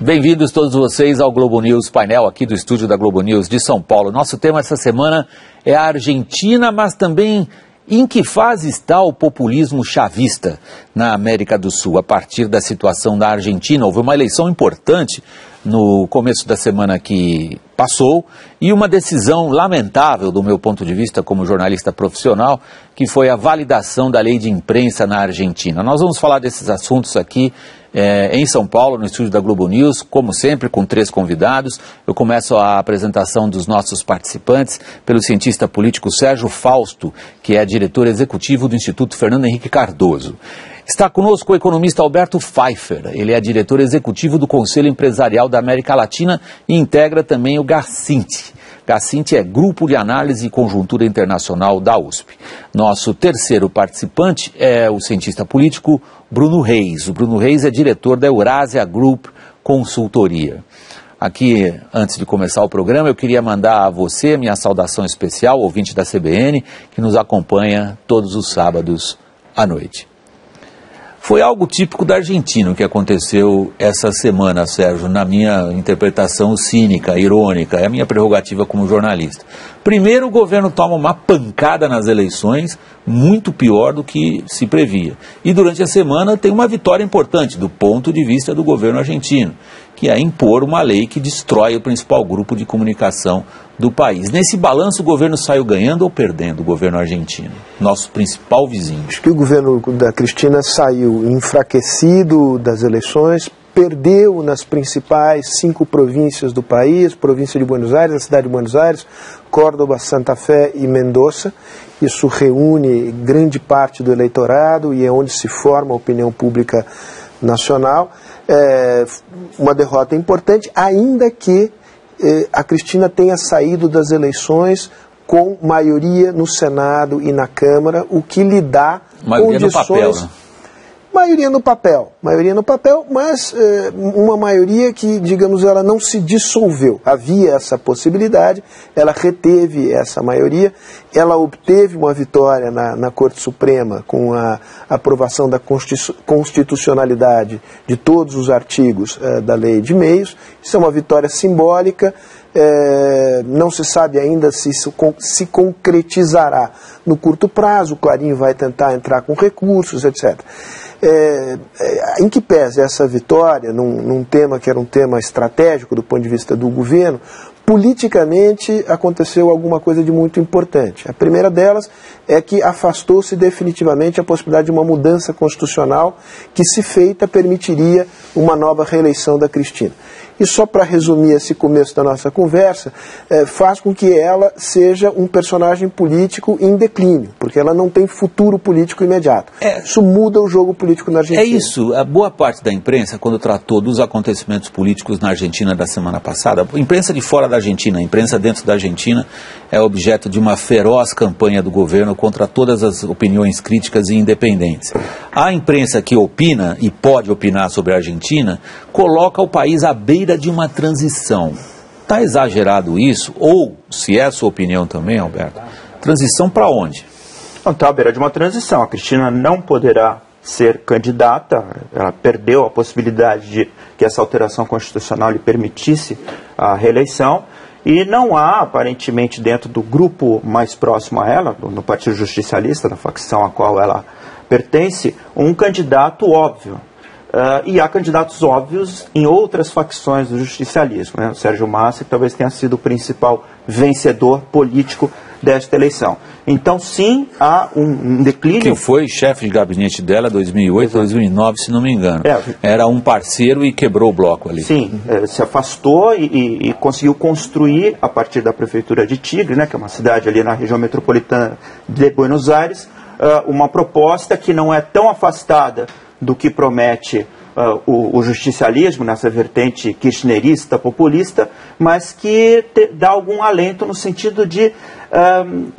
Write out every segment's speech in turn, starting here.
Bem-vindos todos vocês ao Globo News Painel, aqui do estúdio da Globo News de São Paulo. Nosso tema essa semana é a Argentina, mas também em que fase está o populismo chavista na América do Sul. A partir da situação da Argentina, houve uma eleição importante no começo da semana que passou e uma decisão lamentável do meu ponto de vista como jornalista profissional, que foi a validação da lei de imprensa na Argentina. Nós vamos falar desses assuntos aqui em São Paulo, no estúdio da Globo News, como sempre, com 3 convidados. Eu começo a apresentação dos nossos participantes pelo cientista político Sérgio Fausto, que é diretor executivo do Instituto Fernando Henrique Cardoso. Está conosco o economista Alberto Pfeiffer, ele é diretor executivo do Conselho Empresarial da América Latina e integra também o GACINTE. GACINTE é Grupo de Análise e Conjuntura Internacional da USP. Nosso terceiro participante é o cientista político Bruno Reis. O Bruno Reis é diretor da Eurasia Group Consultoria. Aqui, antes de começar o programa, eu queria mandar a você minha saudação especial, ouvinte da CBN, que nos acompanha todos os sábados à noite. Foi algo típico da Argentina o que aconteceu essa semana, Sérgio, na minha interpretação cínica, irônica, é a minha prerrogativa como jornalista. Primeiro, o governo toma uma pancada nas eleições, muito pior do que se previa. E durante a semana tem uma vitória importante do ponto de vista do governo argentino, que é impor uma lei que destrói o principal grupo de comunicação do país. Nesse balanço, o governo saiu ganhando ou perdendo, o governo argentino, nosso principal vizinho? Acho que o governo da Cristina saiu enfraquecido das eleições, perdeu nas principais 5 províncias do país, província de Buenos Aires, a cidade de Buenos Aires, Córdoba, Santa Fé e Mendoza. Isso reúne grande parte do eleitorado e é onde se forma a opinião pública nacional. Uma derrota importante, ainda que a Cristina tenha saído das eleições com maioria no Senado e na Câmara, o que lhe dá maioria condições... no papel, né? Maioria no papel, mas uma maioria que, digamos, ela não se dissolveu. Havia essa possibilidade, ela reteve essa maioria, ela obteve uma vitória na Corte Suprema com a aprovação da constitucionalidade de todos os artigos da Lei de Meios. Isso é uma vitória simbólica, não se sabe ainda se isso se concretizará no curto prazo, o Clarim vai tentar entrar com recursos, etc. Em que pese essa vitória, num tema que era um tema estratégico do ponto de vista do governo, politicamente aconteceu alguma coisa de muito importante. A primeira delas é que afastou-se definitivamente a possibilidade de uma mudança constitucional que, se feita, permitiria uma nova reeleição da Cristina. E só para resumir esse começo da nossa conversa, faz com que ela seja um personagem político em declínio, porque ela não tem futuro político imediato. Isso muda o jogo político na Argentina. É isso. A boa parte da imprensa, quando tratou dos acontecimentos políticos na Argentina da semana passada, a imprensa de fora da Argentina, a imprensa dentro da Argentina, é objeto de uma feroz campanha do governo contra todas as opiniões críticas e independentes. A imprensa que opina, e pode opinar sobre a Argentina, coloca o país à beira de uma transição. Está exagerado isso? Ou, se é a sua opinião também, Alberto, transição para onde? Está à beira de uma transição. A Cristina não poderá ser candidata, ela perdeu a possibilidade de que essa alteração constitucional lhe permitisse a reeleição, e não há, aparentemente, dentro do grupo mais próximo a ela, no Partido Justicialista, na facção a qual ela pertence, um candidato óbvio. E há candidatos óbvios em outras facções do justicialismo, né? O Sérgio Massa, que talvez tenha sido o principal vencedor político desta eleição. Então, sim, há um declínio... Que foi chefe de gabinete dela 2008, 2009, se não me engano. Era um parceiro e quebrou o bloco ali. Sim, se afastou e conseguiu construir, a partir da prefeitura de Tigre, né, que é uma cidade ali na região metropolitana de Buenos Aires, uma proposta que não é tão afastada do que promete o justicialismo, nessa vertente kirchnerista, populista, mas que dá algum alento no sentido de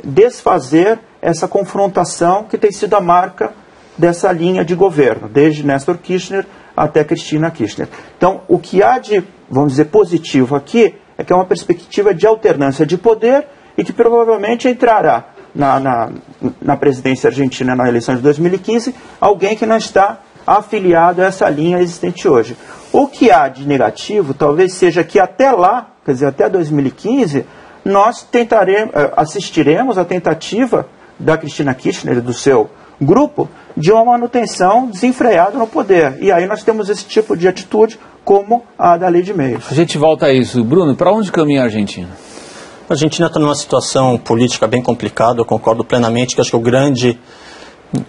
desfazer essa confrontação que tem sido a marca dessa linha de governo, desde Néstor Kirchner até Cristina Kirchner. Então, o que há de, vamos dizer, positivo aqui é que é uma perspectiva de alternância de poder e que provavelmente entrará na presidência argentina na eleição de 2015 alguém que não está afiliado a essa linha existente hoje. O que há de negativo talvez seja que até lá, quer dizer, até 2015, nós assistiremos à tentativa da Cristina Kirchner e do seu grupo de uma manutenção desenfreada no poder. E aí nós temos esse tipo de atitude como a da lei de meios. A gente volta a isso. Bruno, para onde caminha a Argentina? A Argentina está numa situação política bem complicada, eu concordo plenamente, que acho que o grande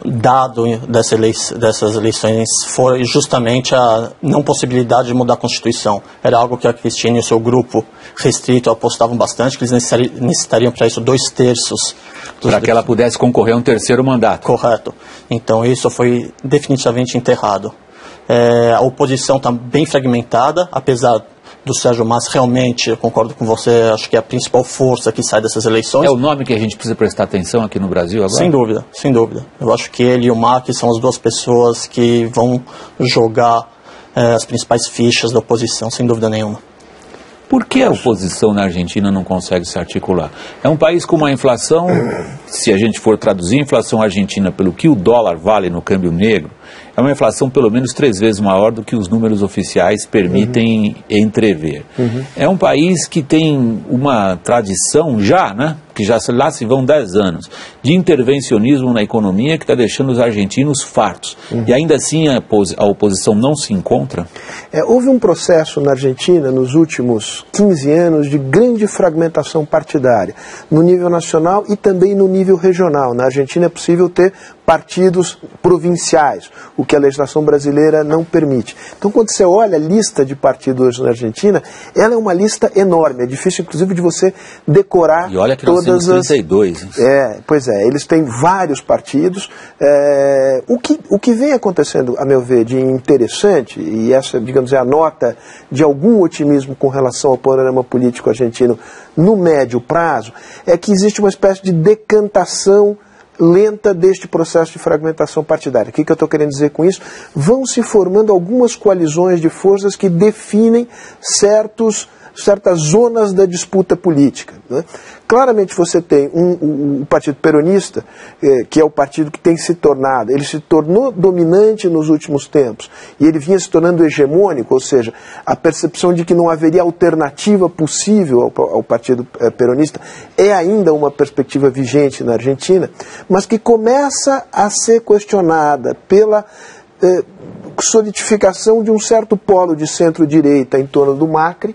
dado dessas eleições foi justamente a não possibilidade de mudar a Constituição. Era algo que a Cristina e o seu grupo restrito apostavam bastante, que eles necessitariam para isso 2/3. Para que ela pudesse concorrer a um terceiro mandato. Correto. Então isso foi definitivamente enterrado. A oposição está bem fragmentada, apesar do Sérgio Massa, realmente, eu concordo com você, acho que é a principal força que sai dessas eleições. É o nome que a gente precisa prestar atenção aqui no Brasil agora? Sem dúvida, sem dúvida. Eu acho que ele e o Macri são as duas pessoas que vão jogar as principais fichas da oposição, sem dúvida nenhuma. Por que a oposição na Argentina não consegue se articular? É um país com uma inflação, se a gente for traduzir a inflação argentina pelo que o dólar vale no câmbio negro, é uma inflação pelo menos 3 vezes maior do que os números oficiais permitem entrever. É um país que tem uma tradição já, né, que já lá se vão 10 anos, de intervencionismo na economia que está deixando os argentinos fartos. E ainda assim a oposição não se encontra? Houve um processo na Argentina nos últimos 15 anos de grande fragmentação partidária, no nível nacional e também no nível regional. Na Argentina é possível ter partidos provinciais, o que a legislação brasileira não permite. Então, quando você olha a lista de partidos na Argentina, ela é uma lista enorme, é difícil inclusive de você decorar e olha que nós temos 32. Pois é, eles têm vários partidos. O que vem acontecendo, a meu ver, de interessante, e essa, digamos, é a nota de algum otimismo com relação ao panorama político argentino no médio prazo, é que existe uma espécie de decantação lenta deste processo de fragmentação partidária. O que eu estou querendo dizer com isso? Vão se formando algumas coalizões de forças que definem certas zonas da disputa política, né? Claramente você tem o Partido Peronista, que é o partido que tem se tornado, ele se tornou dominante nos últimos tempos, e ele vinha se tornando hegemônico, ou seja, a percepção de que não haveria alternativa possível ao Partido Peronista é ainda uma perspectiva vigente na Argentina, mas que começa a ser questionada pela solidificação de um certo polo de centro-direita em torno do Macri,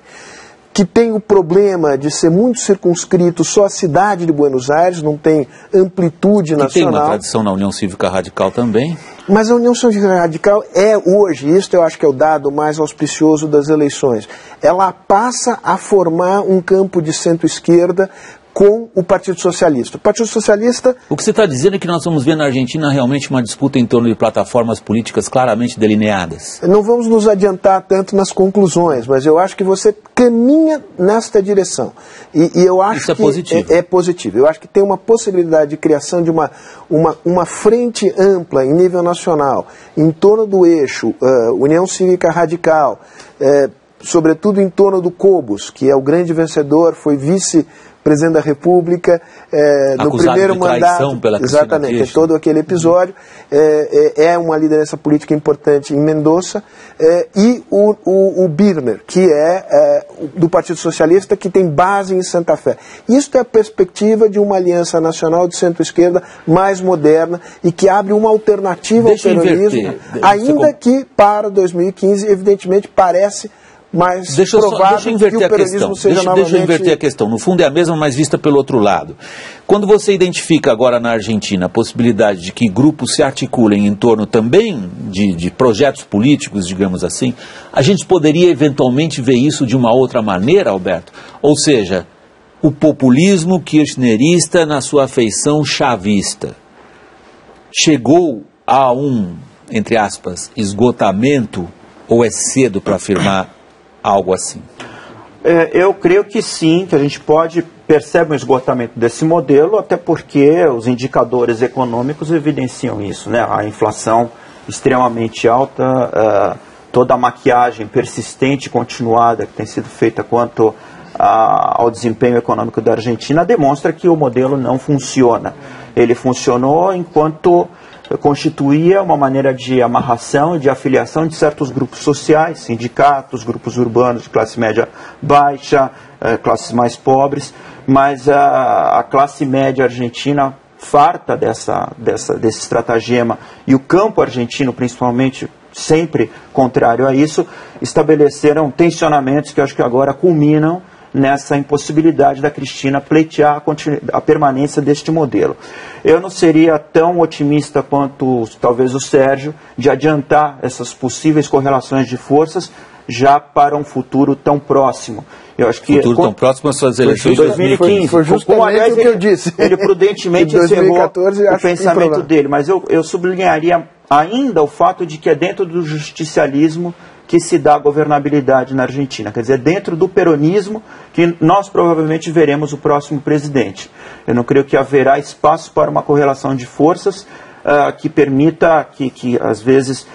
que tem o problema de ser muito circunscrito só à cidade de Buenos Aires, não tem amplitude nacional. E tem uma tradição na União Cívica Radical também. Mas a União Cívica Radical é hoje, isso eu acho que é o dado mais auspicioso das eleições, ela passa a formar um campo de centro-esquerda com o Partido Socialista. O Partido Socialista... O que você está dizendo é que nós vamos ver na Argentina realmente uma disputa em torno de plataformas políticas claramente delineadas. Não vamos nos adiantar tanto nas conclusões, mas eu acho que você caminha nesta direção. E eu acho Isso é que positivo. É positivo. Eu acho que tem uma possibilidade de criação de uma frente ampla em nível nacional, em torno do eixo União Cívica Radical, sobretudo em torno do Cobos, que é o grande vencedor, foi vice-presidente da República, no primeiro mandato, exatamente, em todo aquele episódio, é uma liderança política importante em Mendoza, e o Birner, que é do Partido Socialista, que tem base em Santa Fé. Isso é a perspectiva de uma aliança nacional de centro-esquerda mais moderna e que abre uma alternativa ao peronismo, ainda que para 2015, evidentemente, parece mais provável que o peronismo seja novamente... Deixa eu inverter a questão. No fundo é a mesma, mas vista pelo outro lado. Quando você identifica agora na Argentina a possibilidade de que grupos se articulem em torno também de projetos políticos, digamos assim, a gente poderia eventualmente ver isso de uma outra maneira, Alberto? Ou seja, o populismo kirchnerista na sua feição chavista chegou a um, entre aspas, esgotamento, ou é cedo para afirmar algo assim? Eu creio que sim, que a gente percebe um esgotamento desse modelo, até porque os indicadores econômicos evidenciam isso, né? A inflação extremamente alta, toda a maquiagem persistente e continuada que tem sido feita quanto ao desempenho econômico da Argentina demonstra que o modelo não funciona. Ele funcionou enquanto constituía uma maneira de amarração e de afiliação de certos grupos sociais, sindicatos, grupos urbanos de classe média baixa, classes mais pobres, mas a classe média argentina, farta desse estratagema, e o campo argentino principalmente, sempre contrário a isso, estabeleceram tensionamentos que eu acho que agora culminam nessa impossibilidade da Cristina pleitear a permanência deste modelo. Eu não seria tão otimista quanto talvez o Sérgio de adiantar essas possíveis correlações de forças já para um futuro tão próximo. Eu acho que futuro tão próximo às suas eleições de 2015. Foi justamente o que eu disse. Ele prudentemente encerrou o pensamento dele, mas eu sublinharia ainda o fato de que é dentro do justicialismo que se dá a governabilidade na Argentina. Quer dizer, dentro do peronismo que nós provavelmente veremos o próximo presidente. Eu não creio que haverá espaço para uma correlação de forças que permita que às vezes,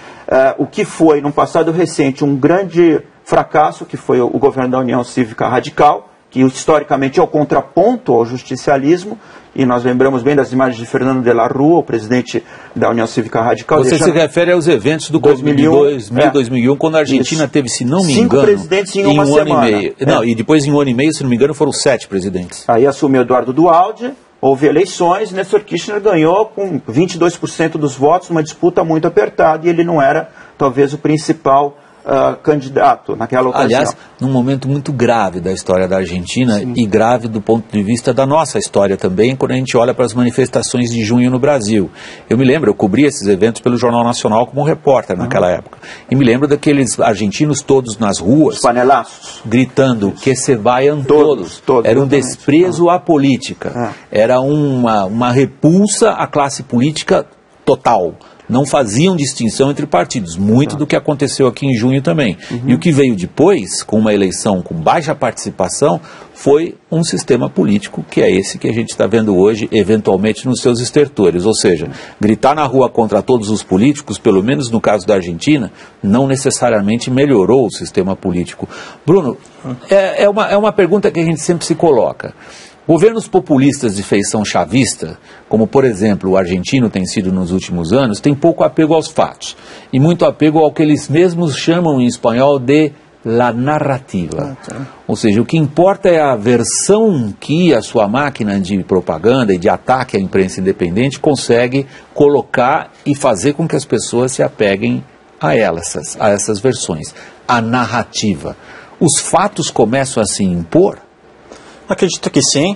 o que foi, no passado recente, um grande fracasso, que foi o governo da União Cívica Radical, que historicamente é o contraponto ao justicialismo, e nós lembramos bem das imagens de Fernando de la Rúa, o presidente da União Cívica Radical. Você se refere aos eventos do 2001, quando a Argentina teve, se não me engano, 5 presidentes em uma semana. E meio. Não, e depois em um ano e meio, se não me engano, foram 7 presidentes. Aí assumiu Eduardo Duhalde, houve eleições, Néstor Kirchner ganhou com 22% dos votos, uma disputa muito apertada, e ele não era, talvez, o principal candidato naquela ocasião. Aliás, num momento muito grave da história da Argentina, sim, e grave do ponto de vista da nossa história também, quando a gente olha para as manifestações de junho no Brasil. Eu me lembro, eu cobri esses eventos pelo Jornal Nacional como repórter naquela época. E me lembro daqueles argentinos todos nas ruas, os panelaços, gritando que se vayan todos. Era um desprezo à política. Era uma repulsa à classe política total. Não faziam distinção entre partidos, muito do que aconteceu aqui em junho também. E o que veio depois, com uma eleição com baixa participação, foi um sistema político que é esse que a gente está vendo hoje, eventualmente nos seus estertores. Ou seja, gritar na rua contra todos os políticos, pelo menos no caso da Argentina, não necessariamente melhorou o sistema político. Bruno, é uma pergunta que a gente sempre se coloca. Governos populistas de feição chavista, como por exemplo o argentino tem sido nos últimos anos, têm pouco apego aos fatos e muito apego ao que eles mesmos chamam em espanhol de la narrativa. Ou seja, o que importa é a versão que a sua máquina de propaganda e de ataque à imprensa independente consegue colocar e fazer com que as pessoas se apeguem a essas versões. A narrativa. Os fatos começam a se impor? Acredito que sim,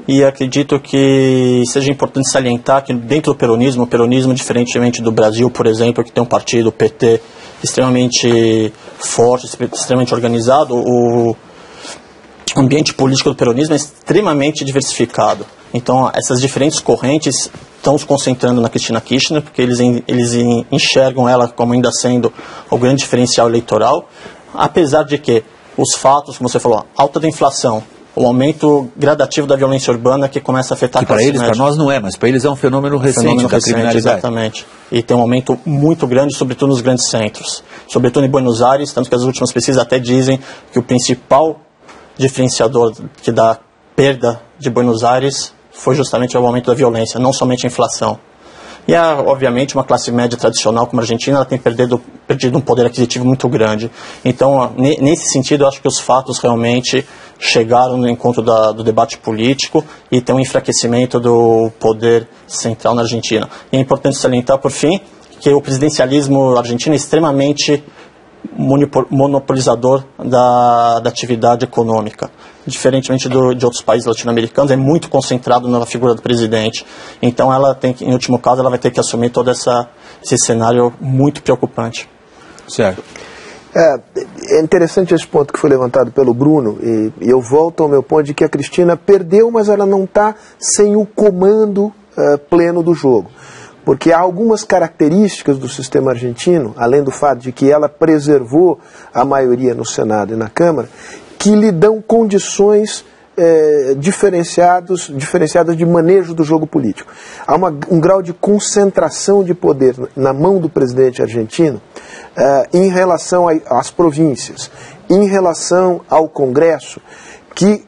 e acredito que seja importante salientar que dentro do peronismo, o peronismo, diferentemente do Brasil, por exemplo, que tem um partido, o PT, extremamente forte, extremamente organizado, o ambiente político do peronismo é extremamente diversificado. Então, essas diferentes correntes estão se concentrando na Cristina Kirchner, porque eles enxergam ela como ainda sendo o grande diferencial eleitoral, apesar de que os fatos, como você falou, alta da inflação, o aumento gradativo da violência urbana que começa a afetar a classe média. Para eles, para nós não é, mas para eles é um fenômeno recente da criminalidade. Exatamente. E tem um aumento muito grande, sobretudo nos grandes centros. Sobretudo em Buenos Aires, tanto que as últimas pesquisas até dizem que o principal diferenciador que dá perda de Buenos Aires foi justamente o aumento da violência, não somente a inflação. E, obviamente, uma classe média tradicional como a Argentina, ela tem perdido um poder aquisitivo muito grande. Então, nesse sentido, eu acho que os fatos realmente chegaram no encontro do debate político e tem um enfraquecimento do poder central na Argentina. E é importante salientar, por fim, que o presidencialismo argentino é extremamente monopolizador da atividade econômica. Diferentemente de outros países latino-americanos, é muito concentrado na figura do presidente. Então, ela tem que, em último caso, ela vai ter que assumir todo esse cenário muito preocupante. Certo. É interessante esse ponto que foi levantado pelo Bruno, e eu volto ao meu ponto de que a Cristina perdeu, mas ela não está sem o comando pleno do jogo. Porque há algumas características do sistema argentino, além do fato de que ela preservou a maioria no Senado e na Câmara, que lhe dão condições diferenciadas de manejo do jogo político. Há um grau de concentração de poder na mão do presidente argentino em relação às províncias, em relação ao Congresso, que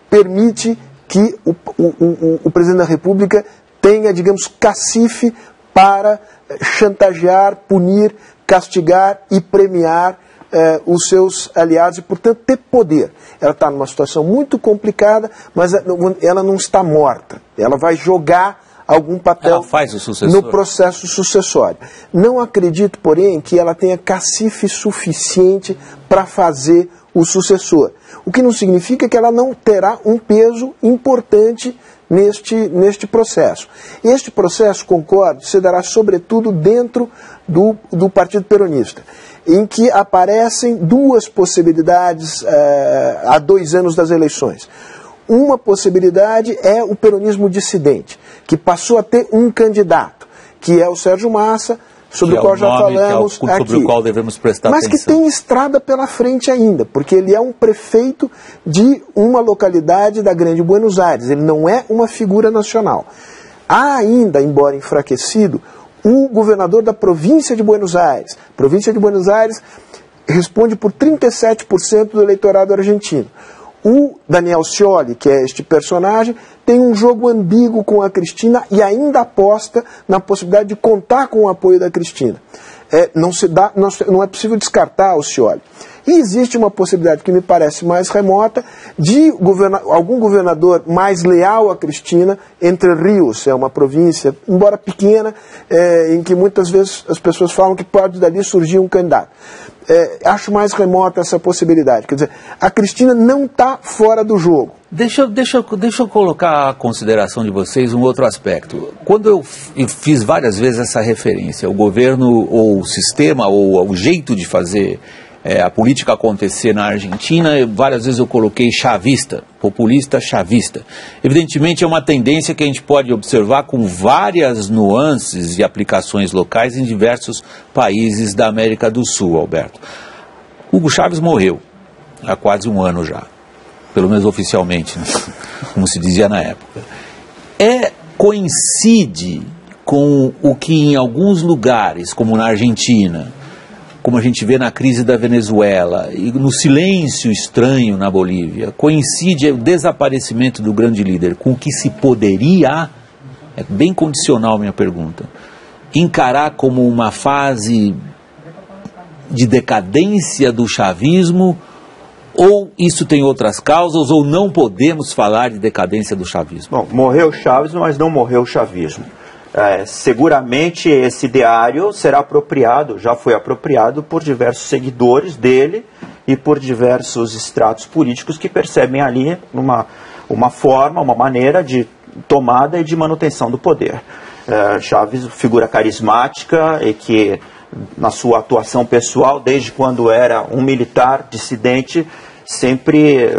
permite que o presidente da República tenha, digamos, cacife para chantagear, punir, castigar e premiar os seus aliados e, portanto, ter poder. Ela está numa situação muito complicada, mas ela não está morta. Ela vai jogar algum papel no processo sucessório. Não acredito, porém, que ela tenha cacife suficiente para fazer o sucessor. O que não significa que ela não terá um peso importante neste processo. Este processo, concordo, se dará sobretudo dentro do Partido Peronista, em que aparecem duas possibilidades há 2 anos das eleições. Uma possibilidade é o peronismo dissidente, que passou a ter um candidato, que é o Sérgio Massa, sobre o qual já falamos aqui. Sobre o qual devemos prestar atenção. Mas que tem estrada pela frente ainda, porque ele é um prefeito de uma localidade da Grande Buenos Aires, ele não é uma figura nacional. Há ainda, embora enfraquecido, o governador da província de Buenos Aires. A província de Buenos Aires responde por 37% do eleitorado argentino. O Daniel Scioli, que é este personagem, tem um jogo ambíguo com a Cristina e ainda aposta na possibilidade de contar com o apoio da Cristina. Não é possível descartar o Scioli. E existe uma possibilidade que me parece mais remota de algum governador mais leal à Cristina. Entre Rios é uma província, embora pequena, em que muitas vezes as pessoas falam que pode dali surgir um candidato. Acho mais remota essa possibilidade. Quer dizer, a Cristina não está fora do jogo. Deixa eu colocar à consideração de vocês um outro aspecto. Quando eu fiz várias vezes essa referência, o governo, ou o sistema, ou o jeito de fazer a política acontecer na Argentina, várias vezes eu coloquei chavista, populista chavista. Evidentemente é uma tendência que a gente pode observar com várias nuances e aplicações locais em diversos países da América do Sul, Alberto. Hugo Chávez morreu há quase 1 ano já, pelo menos oficialmente, né? Como se dizia na época. Coincide com o que em alguns lugares, como na Argentina, como a gente vê na crise da Venezuela e no silêncio estranho na Bolívia, coincide o desaparecimento do grande líder com o que se poderia, é bem condicional minha pergunta, encarar como uma fase de decadência do chavismo, ou isso tem outras causas, ou não podemos falar de decadência do chavismo? Bom, morreu o Chávez, mas não morreu o chavismo. Seguramente esse ideário será apropriado, já foi apropriado por diversos seguidores dele e por diversos estratos políticos que percebem ali uma forma, uma maneira de tomada e de manutenção do poder. Chávez, figura carismática e que na sua atuação pessoal, desde quando era um militar dissidente, sempre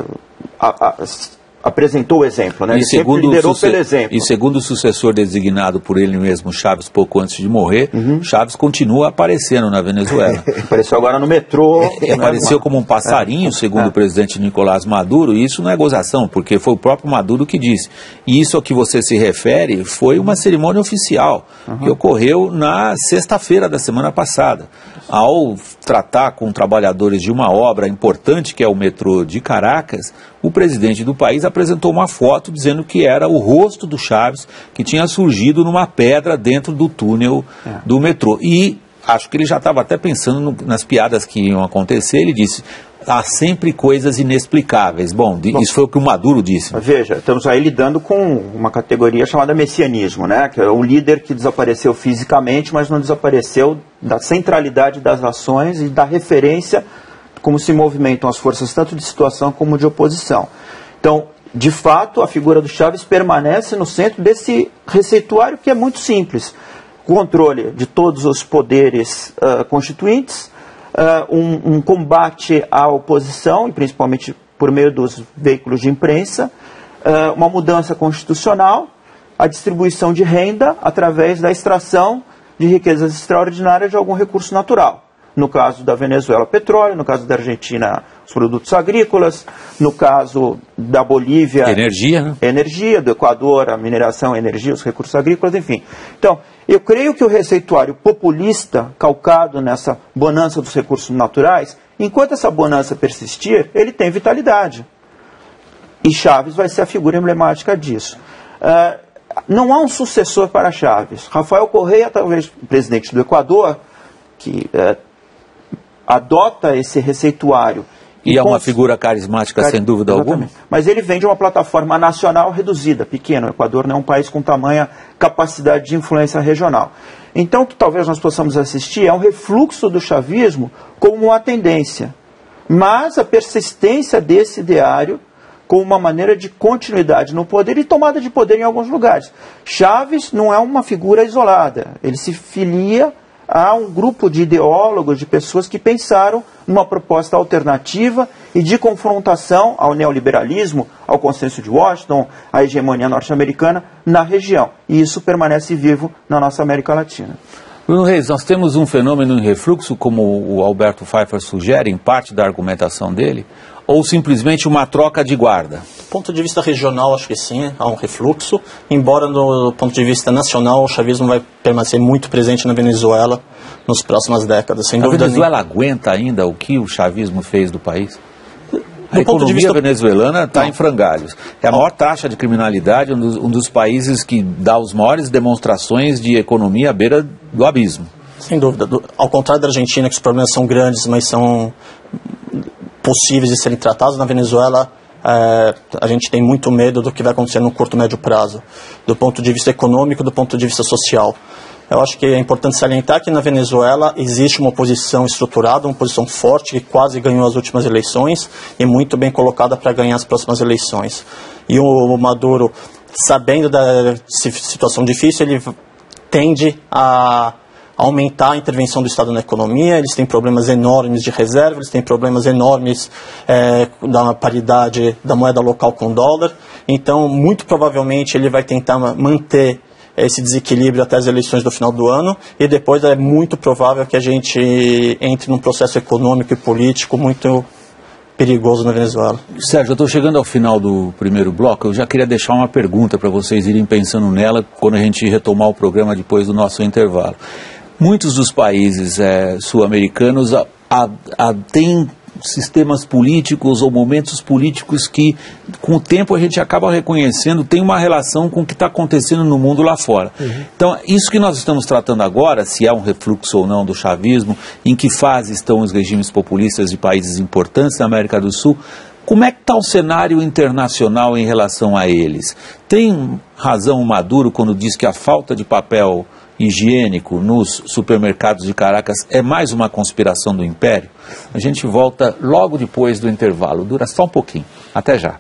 apresentou o exemplo, né? Ele sempre liderou pelo exemplo. E segundo o sucessor designado por ele mesmo, Chávez, pouco antes de morrer, Chávez continua aparecendo na Venezuela. Apareceu agora no metrô. Apareceu como um passarinho, segundo o presidente Nicolás Maduro, e isso não é gozação, porque foi o próprio Maduro que disse. E isso a que você se refere foi uma cerimônia oficial, que ocorreu na sexta-feira da semana passada. Ao tratar com trabalhadores de uma obra importante, que é o metrô de Caracas, o presidente do país apresentou uma foto dizendo que era o rosto do Chávez que tinha surgido numa pedra dentro do túnel do metrô. E acho que ele já estava até pensando nas piadas que iam acontecer. Ele disse: há sempre coisas inexplicáveis. Bom, isso foi o que o Maduro disse. Veja, estamos aí lidando com uma categoria chamada messianismo, né? Que é um líder que desapareceu fisicamente, mas não desapareceu da centralidade das ações e da referência como se movimentam as forças tanto de situação como de oposição. Então, de fato, a figura do Chávez permanece no centro desse receituário que é muito simples. Controle de todos os poderes constituintes, um combate à oposição, e principalmente por meio dos veículos de imprensa, uma mudança constitucional, a distribuição de renda através da extração de riquezas extraordinárias de algum recurso natural. No caso da Venezuela, petróleo; no caso da Argentina, os produtos agrícolas; no caso da Bolívia, energia, né? Energia, do Equador, a mineração, a energia, os recursos agrícolas, enfim. Então, eu creio que o receituário populista, calcado nessa bonança dos recursos naturais, enquanto essa bonança persistir, ele tem vitalidade. E Chávez vai ser a figura emblemática disso. não há um sucessor para Chávez. Rafael Correa, talvez presidente do Equador, que adota esse receituário. E é uma figura carismática, sem dúvida alguma. Mas ele vem de uma plataforma nacional reduzida, pequena. O Equador não é um país com tamanha capacidade de influência regional. Então, o que talvez nós possamos assistir é um refluxo do chavismo como uma tendência. Mas a persistência desse ideário como uma maneira de continuidade no poder e tomada de poder em alguns lugares. Chávez não é uma figura isolada. Ele se filia a um grupo de ideólogos, de pessoas que pensaram numa proposta alternativa e de confrontação ao neoliberalismo, ao consenso de Washington, à hegemonia norte-americana na região. E isso permanece vivo na nossa América Latina. Bruno Reis, nós temos um fenômeno em refluxo, como o Alberto Pfeiffer sugere, em parte da argumentação dele, ou simplesmente uma troca de guarda? Do ponto de vista regional, acho que sim, há um refluxo, embora do ponto de vista nacional, o chavismo vai permanecer muito presente na Venezuela nas próximas décadas, sem dúvida nenhuma. A Venezuela aguenta ainda o que o chavismo fez do país? A economia venezuelana está em frangalhos. É a maior taxa de criminalidade, um dos países que dá as maiores demonstrações de economia à beira do abismo. Sem dúvida. Ao contrário da Argentina, que os problemas são grandes, mas são possíveis de serem tratados, na Venezuela a gente tem muito medo do que vai acontecer no curto e médio prazo, do ponto de vista econômico, do ponto de vista social. Eu acho que é importante salientar que na Venezuela existe uma oposição estruturada, uma oposição forte, que quase ganhou as últimas eleições e muito bem colocada para ganhar as próximas eleições. E o Maduro, sabendo da situação difícil, ele tende a aumentar a intervenção do Estado na economia. Eles têm problemas enormes de reserva, eles têm problemas enormes da paridade da moeda local com o dólar. Então, muito provavelmente, ele vai tentar manter esse desequilíbrio até as eleições do final do ano, e depois é muito provável que a gente entre num processo econômico e político muito perigoso na Venezuela. Sérgio, eu estou chegando ao final do primeiro bloco. Eu já queria deixar uma pergunta para vocês irem pensando nela quando a gente retomar o programa depois do nosso intervalo. Muitos dos países sul-americanos têm sistemas políticos ou momentos políticos que, com o tempo, a gente acaba reconhecendo, tem uma relação com o que está acontecendo no mundo lá fora. Uhum. Então, isso que nós estamos tratando agora, se é um refluxo ou não do chavismo, em que fase estão os regimes populistas de países importantes na América do Sul, como é que está o cenário internacional em relação a eles? Tem razão o Maduro quando diz que a falta de papel higiênico nos supermercados de Caracas é mais uma conspiração do Império? A gente volta logo depois do intervalo, dura só um pouquinho. Até já.